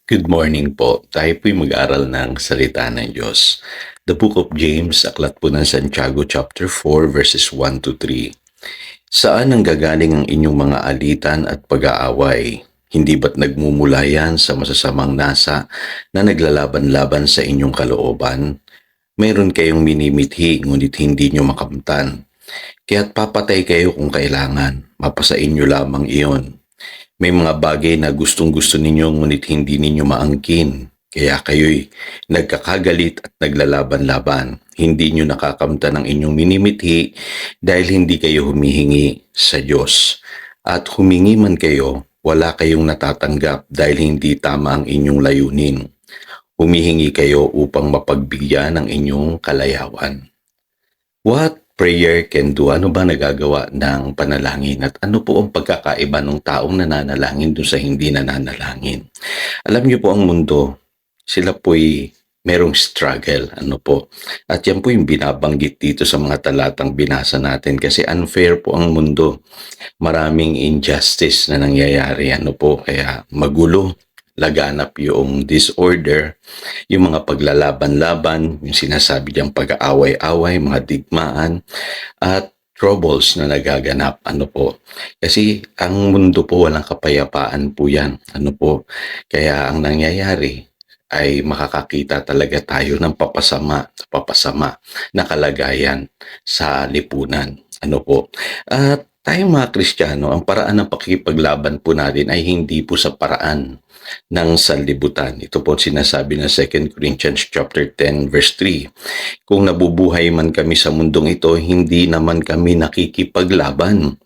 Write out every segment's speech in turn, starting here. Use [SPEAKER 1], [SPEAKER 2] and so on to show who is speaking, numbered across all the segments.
[SPEAKER 1] Good morning po. Tayo po'y mag-aral ng salita ng Diyos. The Book of James, aklat po ng Santiago chapter 4 verses 1 to 3. Saan nanggagaling ang inyong mga alitan at pag-aaway? Hindi ba't nagmumula yan sa masasamang nasa na naglalaban-laban sa inyong kalooban? Mayroon kayong minimithi ngunit hindi nyo makamtan. Kaya't papatay kayo kung kailangan. Mapasain nyo lamang iyon. May mga bagay na gustong-gusto ninyo ngunit hindi ninyo maangkin. Kaya kayo'y nagkakagalit at naglalaban-laban. Hindi nyo nakakamtan ang inyong minimithi dahil hindi kayo humihingi sa Diyos. At humingi man kayo, wala kayong natatanggap dahil hindi tama ang inyong layunin. Humihingi kayo upang mapagbigyan ng inyong kalayawan. What prayer can do? Ano ba nagagawa ng panalangin? At ano po ang pagkakaiba ng taong nananalangin doon sa hindi nananalangin? Alam niyo po ang mundo, sila po'y merong struggle. Ano po? At yan po yung binabanggit dito sa mga talatang binasa natin kasi unfair po ang mundo. Maraming injustice na nangyayari. Ano po? Kaya magulo. Laganap yung disorder, yung mga paglalaban-laban, yung sinasabi diyang pag-aaway-away, mga digmaan, at troubles na nagaganap. Ano po? Kasi ang mundo po walang kapayapaan po yan. Ano po? Kaya ang nangyayari ay makakakita talaga tayo ng papasama na kalagayan sa lipunan. Ano po? At tayong mga Kristiyano, ang paraan ng pakikipaglaban po natin ay hindi po sa paraan ng sanlibutan. Ito po sinasabi ng 2 Corinthians chapter 10 verse 3. Kung nabubuhay man kami sa mundong ito, hindi naman kami nakikipaglaban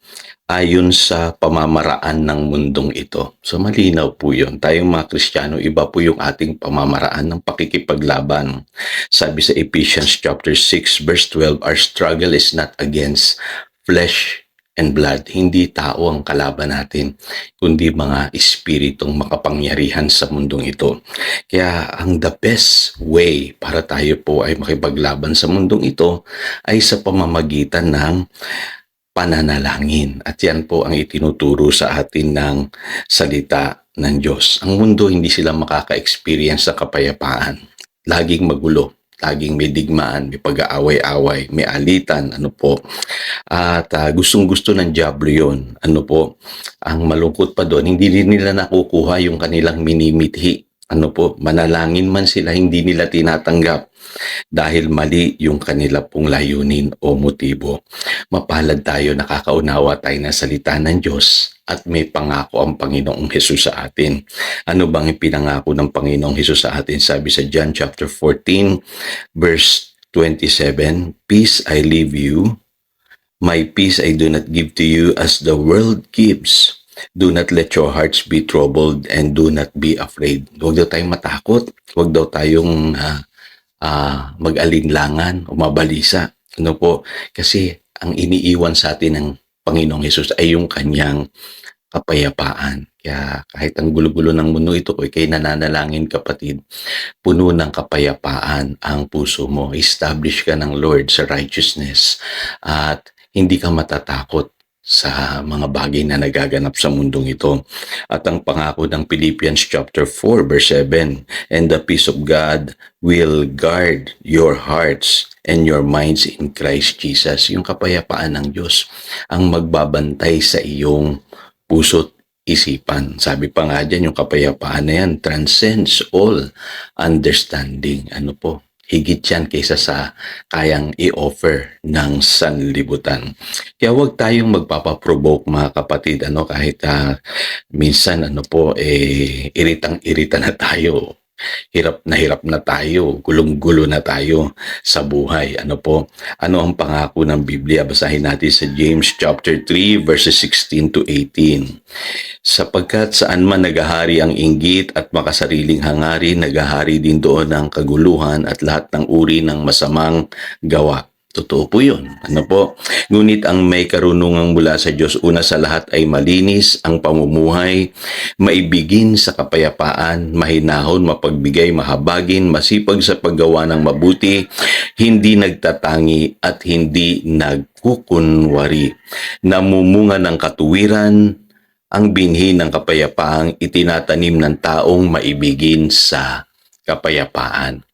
[SPEAKER 1] ayon sa pamamaraan ng mundong ito. So malinaw po yun. Tayong mga Kristiyano, iba po yung ating pamamaraan ng pakikipaglaban. Sabi sa Ephesians chapter 6 verse 12, our struggle is not against flesh and blood. Hindi tao ang kalaban natin, kundi mga espiritong makapangyarihan sa mundong ito. Kaya ang the best way para tayo po ay makipaglaban sa mundong ito ay sa pamamagitan ng pananalangin. At yan po ang itinuturo sa atin ng salita ng Diyos. Ang mundo, hindi sila makaka-experience sa kapayapaan. Laging magulo, laging may digmaan, may pag-aaway-away, may alitan, ano po. At gustong-gusto ng diablo yun. Ano po, ang malungkot pa doon, hindi rin nila nakukuha yung kanilang minimithi. Ano po, manalangin man sila, hindi nila tinatanggap dahil mali yung kanila pong layunin o motibo. Mapalad tayo, nakakaunawa tayo ng salita ng Diyos at may pangako ang Panginoong Hesus sa atin. Ano bang ipinangako ng Panginoong Hesus sa atin? Sabi sa John chapter 14 verse 27, peace I leave you, my peace I do not give to you as the world gives. Do not let your hearts be troubled and do not be afraid. Huwag daw tayong matakot. Huwag daw tayong mag-alinlangan o mabalisa. Ano po? Kasi ang iniiwan sa atin ng Panginoong Hesus ay yung kanyang kapayapaan. Kaya kahit ang gulo-gulo ng mundo ito, kung ikay nananalangin kapatid, puno ng kapayapaan ang puso mo. Establish ka ng Lord sa righteousness at hindi ka matatakot sa mga bagay na nagaganap sa mundong ito. At ang pangako ng Philippians chapter 4 verse 7, and the peace of God will guard your hearts and your minds in Christ Jesus. Yung kapayapaan ng Diyos ang magbabantay sa iyong puso't isipan. Sabi pa nga dyan, yung kapayapaan na yan transcends all understanding. Ano po? Higit yan kaysa sa kayang i-offer ng sanlibutan. Kaya huwag tayong magpapaprovoke mga kapatid, kahit minsan iritang-irita na tayo. Hirap na tayo, gulong-gulo na tayo sa buhay. Ano ang pangako ng Biblia? Basahin natin sa James chapter 3 verses 16 to 18. Sapagkat saan man nagahari ang inggit at makasariling hangarin, nagahari din doon ang kaguluhan at lahat ng uri ng masamang gawa. Totoo po yun. Ngunit ang may karunungang mula sa Diyos, una sa lahat ay malinis ang pamumuhay, maibigin sa kapayapaan, mahinahon, mapagbigay, mahabagin, masipag sa paggawa ng mabuti, hindi nagtatangi at hindi nagkukunwari, namumunga ng katuwiran ang binhi ng kapayapaang itinatanim ng taong maibigin sa kapayapaan.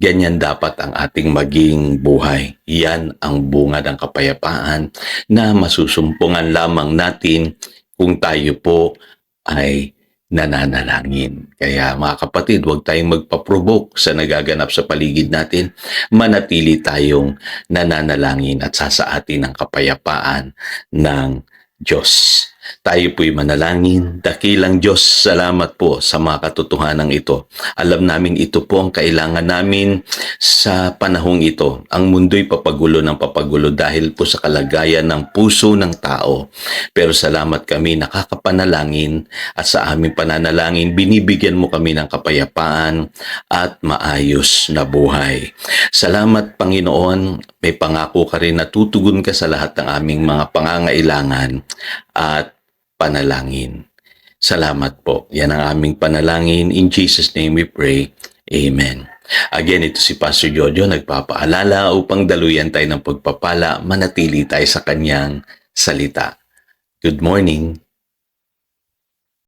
[SPEAKER 1] Ganyan dapat ang ating maging buhay. Yan ang bunga ng kapayapaan na masusumpungan lamang natin kung tayo po ay nananalangin. Kaya mga kapatid, huwag tayong magpa-provoke sa nagaganap sa paligid natin. Manatili tayong nananalangin at sasaatin ang kapayapaan ng Diyos. Tayo po'y manalangin. Dakilang Diyos, salamat po sa mga katotohanan ito. Alam namin ito po ang kailangan namin sa panahong ito. Ang mundo'y papagulo ng papagulo dahil po sa kalagayan ng puso ng tao. Pero salamat kami nakakapanalangin at sa aming pananalangin binibigyan mo kami ng kapayapaan at maayos na buhay. Salamat Panginoon, may pangako ka rin na tutugon ka sa lahat ng aming mga pangangailangan at panalangin. Salamat po. Yan ang aming panalangin. In Jesus' name we pray. Amen. Again, ito si Pastor Jojo nagpapaalala upang daluyan tayo ng pagpapala, manatili tayo sa kanyang salita. Good morning.